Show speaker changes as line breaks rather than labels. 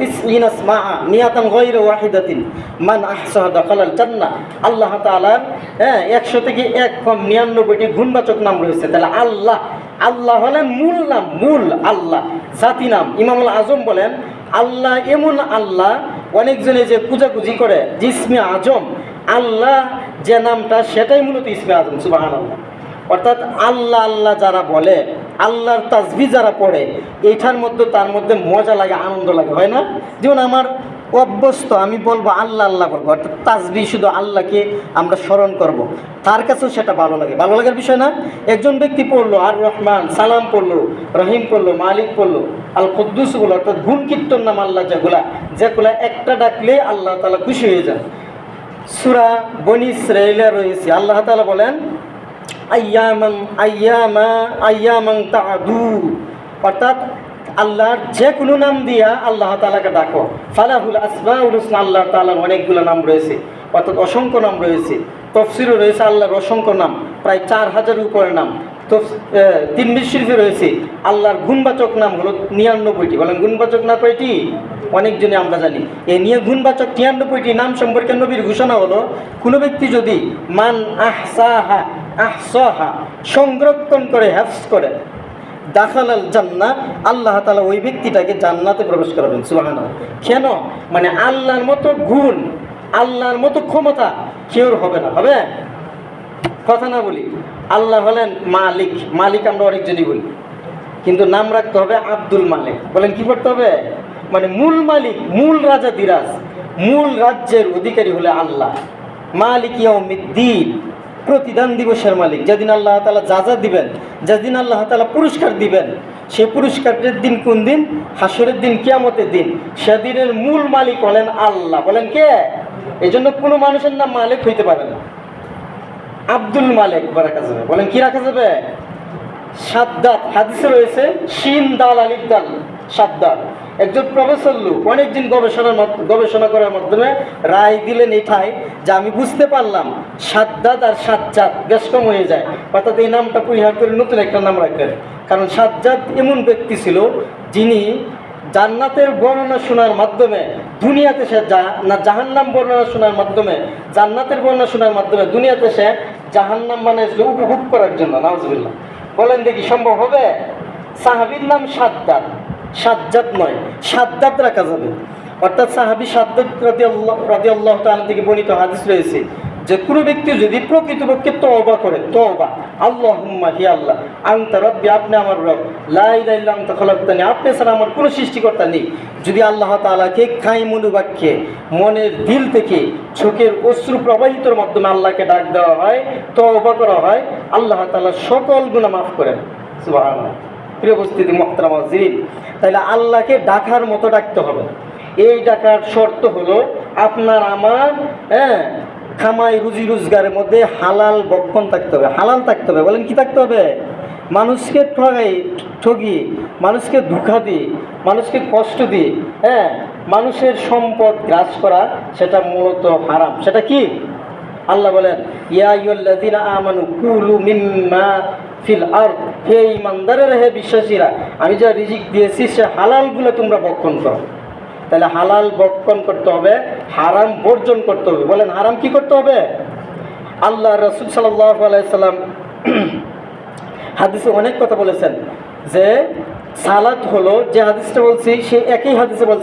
তিসঈন আসমাআ নিয়াতান গায়রা ওয়াহিদাতিন মান আহসাহা দাখালাল জান্নাহ। আল্লাহ তাআলার 100 থেকে 1 কম 99টি গুণবাচক নাম রয়েছে। তাহলে আল্লাহ, আল্লাহ হলেন মূল নাম, মূল আল্লাহ জাতি নাম। ইমামুল আজম বলেন আল্লাহ এমন আল্লাহ, অনেকজনে যে পূজাপুজি করে যে ইসমে আজম, আল্লাহ যে নামটা সেটাই মূলত ইসমে আজম। সুবহানাল্লাহ। অর্থাৎ আল্লাহ আল্লাহ যারা বলে, আল্লাহর তাসবিহ যারা পড়ে, এইটার মধ্যে তার মধ্যে মজা লাগে, আনন্দ লাগে, হয় না? যেমন আমার অভ্যস্ত, আমি বলবো আল্লাহ আল্লাহ বলবো, অর্থাৎ তাসবিহ শুধু আল্লাহকে আমরা স্মরণ করব, তার কাছেও সেটা ভালো লাগে, ভালো লাগার বিষয় না? একজন ব্যক্তি পড়লো আর রহমান, সালাম পড়লো, রহিম পড়লো, মালিক পড়লো, আল কুদ্দুস বললো, অর্থাৎ গুণ কীর্তন নাম আল্লাহ যেগুলা একটা ডাকলে আল্লাহ তাআলা খুশি হয়ে যান। সূরা বনী ইসরাঈলে রয়েছে, আল্লাহ তাআলা বলেন আইয়ামান তাআদু, অর্থাৎ আল্লাহর যে কোনো নাম দিয়া আল্লাহ তাআলাকে ডাকো। ফালাহুল আসমাউল হুসনা, আল্লাহ তাআলার অনেকগুলো নাম রয়েছে, অর্থাৎ অসংখ্য নাম রয়েছে। তাফসীরে রয়েছে আল্লাহর অসংখ্য নাম, প্রায় 4000-এর উপরে নাম। তো তিরমিজি শরীফে রয়েছে আল্লাহর গুণবাচক নাম হলো 99টি। বলেন গুণবাচক না কয়টি? অনেকজনে আমরা জানি। এই নিয়ে গুণবাচক 93টি নাম সম্পর্কে নবীর ঘোষণা হলো, কোনো ব্যক্তি যদি মান আহসাহা সংরক্ষণ করে, হেফজ করে, দাখালাল জান্নাহ, আল্লাহ তাআলা ওই ব্যক্তিটাকে জান্নাতে প্রবেশ করাবেন। সুবহানাল্লাহ। কেন? মানে আল্লাহর মতো গুণ, আল্লাহর মতো ক্ষমতা কেউর হবে না। হবে? কথা না বলি, আল্লাহ হলেন মালিক, মালিক আমরা অনেকজনই বলি, কিন্তু নাম রাখতে হবে আব্দুল মালিক। বলেন কি করতে হবে? মানে মূল মালিক, মূল রাজা দিরাজ, মূল রাজ্যের অধিকারী হলে আল্লাহ। মালিক ইয়াউমিদ্দিন, প্রতিদান দিবসের মালিক। যেদিন আল্লাহ তাআলা যা দিবেন, যেদিন আল্লাহ তাআলা পুরস্কার দিবেন, সে পুরস্কারের দিন কোন দিন? হাসরের দিন, কিয়ামতের দিন। সেদিনের মূল মালিক হলেন আল্লাহ। বলেন কে? এই জন্য কোনো মানুষের নাম মালিক হইতে পারে না। আব্দুল মালিক রাখা যাবে। বলেন কি রাখা যাবে? সাদ্দাত, হাদিসে রয়েছে শিন দাল আলিফ দাল, সাদ্দাত। একজন প্রফেসর লোক অনেকদিন গবেষণা করার মাধ্যমে রায় দিলেন এটাই যে আমি বুঝতে পারলাম সাদ্দাত আর সাজ্জাদ বেশ কম হয়ে যায়, অর্থাৎ এই নামটা পরিহার করে নতুন একটা নাম রাখলেন। কারণ সাজ্জাদ এমন ব্যক্তি ছিল যিনি জান্নাতের বর্ণনা শোনার মাধ্যমে দুনিয়াতে সে জাহান্নাম বর্ণনা শোনার মাধ্যমে, জান্নাতের বর্ণনা শোনার মাধ্যমে দুনিয়াতে সে জাহান্নাম বানিয়েছিল উপভোগ করার জন্য। নাউজুবিল্লাহ। বলেন দেখি সম্ভব হবে? সাহাবীর নাম সাদ্দাত, সাজ্জাদ নয়, সাদ্দাত রাখা যাবে। অর্থাৎ সাহাবী সাদ্দাত রাদিয়াল্লাহু তাআলা থেকে বর্ণিত হাদিস রয়েছে যে কোনো ব্যক্তি যদি প্রকৃতপক্ষে তওবা করে, তওবা, আল্লাহুম্মা হি আল্লাহ, আনতা রাব্বি, আপনি আমার রব, লা ইলাহা ইল্লা আনতা খালাকতানি, আপনি ছাড়া আমার কোনো সৃষ্টিকর্তা নেই। যদি আল্লাহ তাআলাকে খাই মনোবাক্যে, মনের দিল থেকে, চোখের অশ্রু প্রবাহিতর মাধ্যমে আল্লাহকে ডাক দেওয়া হয়, তওবা করা হয়, আল্লাহ তাআলা সকল গুনাহ মাফ করেন। সুবহানাল্লাহ। প্রিয় উপস্থিতি মুহতারাম হাজিরিন, তাহলে আল্লাহকে ডাকার মতো ডাকতে হবে। এই ডাকার শর্ত হলো আপনার আমার খামাই রুজি রোজগারের মধ্যে হালাল বক্ষণ থাকতে হবে, হালাল থাকতে হবে। বলেন কি থাকতে হবে? মানুষকে ঠগি, মানুষকে ধোঁকা দিয়ে, মানুষকে কষ্ট দিয়ে, মানুষের সম্পদ গ্রাস করা, সেটা মূলত হারাম। সেটা কি? আল্লাহ বলেন ইয়া আইয়ুহাল্লাযীনা আমানু কুলু মিম্মা ফিল আরদ, হে ঈমানদারেরা, হে বিশ্বাসীরা, আমি যা রিজিক দিয়েছি সে হালালগুলো তোমরা ভক্ষণ করো। তাহলে হালাল ভক্ষণ করতে হবে, হারাম বর্জন করতে হবে। বলেন হারাম কি করতে হবে? আল্লাহ রাসূল সাল্লাল্লাহু আলাইহি সাল্লাম হাদিসে অনেক কথা বলেছেন যে সালাত হলো, যে হাদিসটা বলছি সে একই হাদিসে বলছে